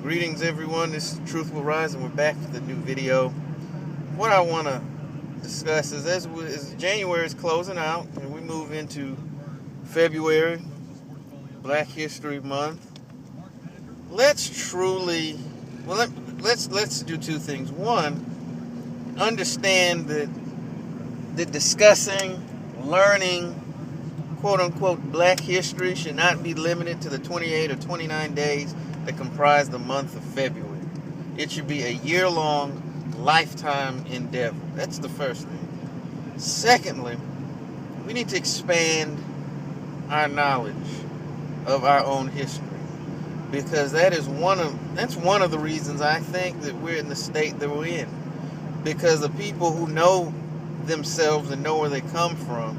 Greetings everyone, this is Truth Will Rise and we're back with a new video. What I want to discuss is as January is closing out and we move into February, Black History Month, let's do two things. One, understand that discussing, learning, quote-unquote black history should not be limited to the 28 or 29 days that comprise the month of February. It should be a year-long, lifetime endeavor. That's the first thing. Secondly, we need to expand our knowledge of our own history, because that's one of the reasons I think that we're in the state that we're in. Because the people who know themselves and know where they come from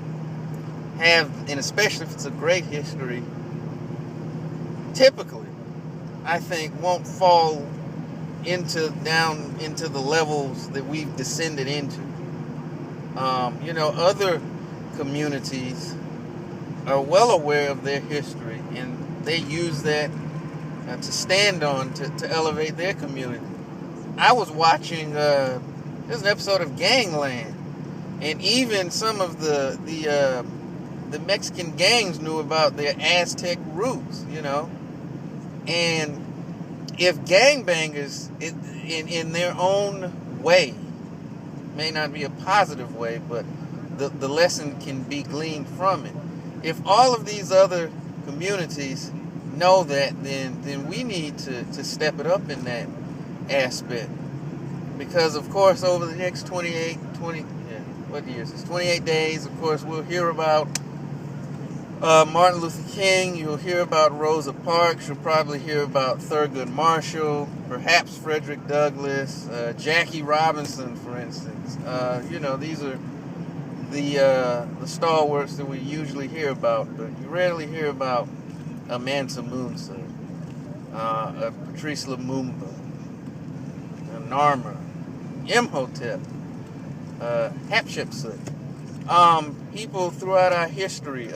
have, and especially if it's a great history, typically, I think, won't fall down into the levels that we've descended into. Other communities are well aware of their history, and they use that to stand on to elevate their community. I was watching there's an episode of Gangland, and even some of the Mexican gangs knew about their Aztec roots, and if gangbangers in their own way, may not be a positive way, but the lesson can be gleaned from it. If all of these other communities know that, then we need to step it up in that aspect. Because, of course, over the next 28 days, of course, we'll hear about Martin Luther King. You'll hear about Rosa Parks. You'll probably hear about Thurgood Marshall, perhaps Frederick Douglass, Jackie Robinson, for instance. These are the stalwarts that we usually hear about, but you rarely hear about Mansa Musa, Patrice Lumumba, Narmer, Imhotep, Hatshepsut. People throughout our history.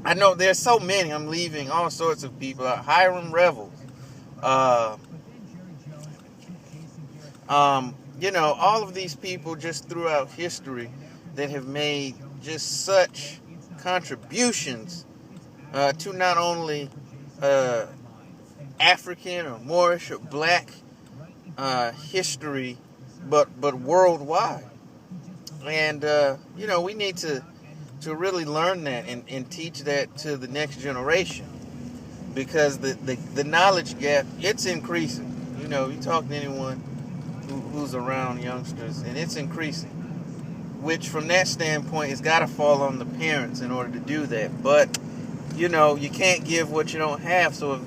I know there's so many. I'm leaving all sorts of people out. Hiram Revels. All of these people just throughout history that have made just such contributions to not only African or Moorish or black history, but worldwide. And we need to really learn that and teach that to the next generation, because the knowledge gap, it's increasing. You talk to anyone who's around youngsters, and it's increasing, which from that standpoint it's got to fall on the parents in order to do that. But you can't give what you don't have. So if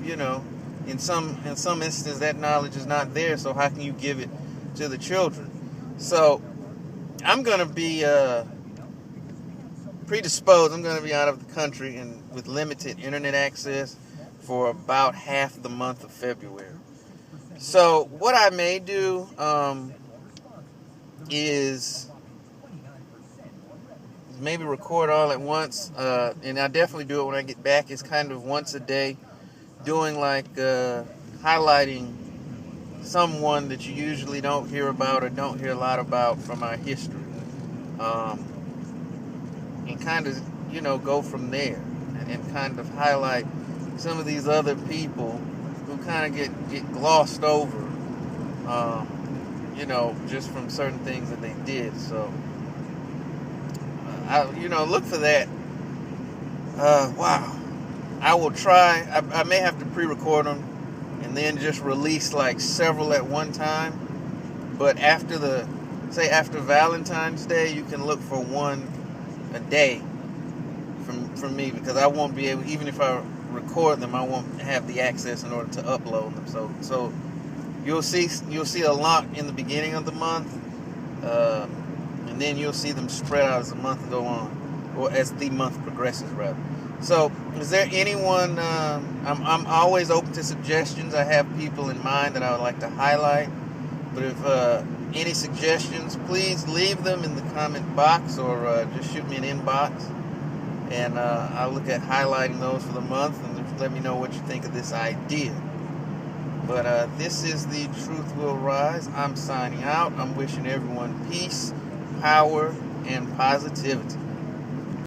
in some instances that knowledge is not there, so how can you give it to the children? So I'm going to be predisposed. I'm going to be out of the country and with limited internet access for about half the month of February. So what I may do is maybe record all at once, and I'll definitely do it when I get back. It's kind of once a day, doing like highlighting someone that you usually don't hear about or don't hear a lot about from our history, and kind of go from there, and kind of highlight some of these other people who kind of get glossed over, just from certain things that they did. So look for that. Wow, I will try. I may have to pre-record them and then just release like several at one time. But after Valentine's Day, you can look for one a day from me, because I won't be able, even if I record them, I won't have the access in order to upload them. So you'll see a lot in the beginning of the month, and then you'll see them spread out as the month go on, or as the month progresses, rather. So, is there anyone? I'm always open to suggestions. I have people in mind that I would like to highlight. But if any suggestions, please leave them in the comment box, or just shoot me an inbox, and I'll look at highlighting those for the month, and just let me know what you think of this idea. But this is the Truth Will Rise. I'm signing out. I'm wishing everyone peace, power, and positivity.